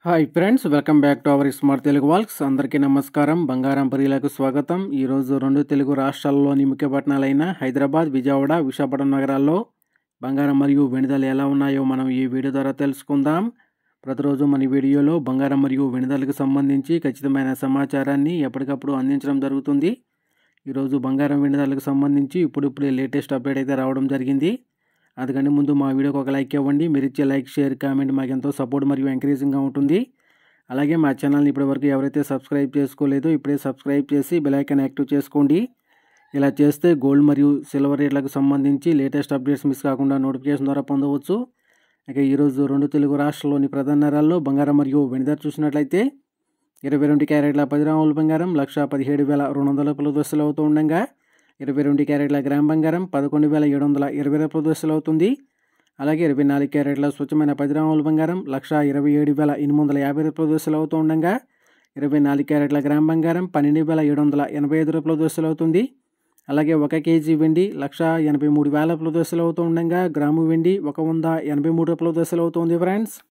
Hi friends, welcome back to our smart Telugu walks. అందరికీ నమస్కారం. బంగారం పరిలకు స్వాగతం. ఈరోజు రెండు తెలుగు రాష్ట్రాల్లోని ముఖ్య పట్టణాలైన హైదరాబాద్, విజయవాడ, విశాఖపట్నం నగరాల్లో బంగారం మరియు వెండి ధరలు ఎలా ఉన్నాయో మనం ఈ వీడియో ద్వారా తెలుసుకుందాం. ప్రతిరోజు మన వీడియోలో బంగారం మరియు వెండి ధరలకు సంబంధించి ఖచ్చితమైన సమాచారాన్ని ఎప్పటికప్పుడు అందించడం జరుగుతుంది. ఈరోజు బంగారం వెండి ధరలకు సంబంధించి ఇప్పుడిప్పుడే లేటెస్ట్ అప్డేట్ అయితే రావడం జరిగింది. అందుకని ముందు మా వీడియోకి ఒక లైక్ ఇవ్వండి. మీరు ఇచ్చే లైక్, షేర్, కామెంట్ మాకు ఎంతో సపోర్ట్ మరియు ఎంకరేజింగ్గా ఉంటుంది. అలాగే మా ఛానల్ని ఇప్పటివరకు ఎవరైతే సబ్స్క్రైబ్ చేసుకోలేదో ఇప్పుడే సబ్స్క్రైబ్ చేసి బెల్ ఐకాన్ యాక్టివ్ చేసుకోండి. ఇలా చేస్తే గోల్డ్ మరియు సిల్వర్ రేట్లకు సంబంధించి లేటెస్ట్ అప్డేట్స్ మిస్ కాకుండా నోటిఫికేషన్ ద్వారా పొందవచ్చు. ఇక ఈరోజు రెండు తెలుగు రాష్ట్రాల్లోని ప్రధాన నగరాల్లో బంగారం మరియు వెండి ధర చూసినట్లయితే 22 క్యారెట్ల 10 గ్రాముల బంగారం 1,17,200 రూపాయల దశలు అవుతూ ఉండగా 22 క్యారెట్ల గ్రామ్ బంగారం 11,720 రూపాయల దశలు అవుతుంది. అలాగే 24 క్యారెట్ల స్వచ్ఛమైన 10 గ్రాముల బంగారం 1,27,850 రూపాయల దశలు అవుతూ ఉండగా 24 క్యారెట్ల గ్రామ్ బంగారం 12,785 రూపాయల దశలు అవుతుంది. అలాగే 1 కేజీ వెండి 1,83,000 రూపాయల దశలు అవుతూ ఉండగా గ్రాము వెండి 183 రూపాయల దశలు అవుతుంది ఫ్రెండ్స్.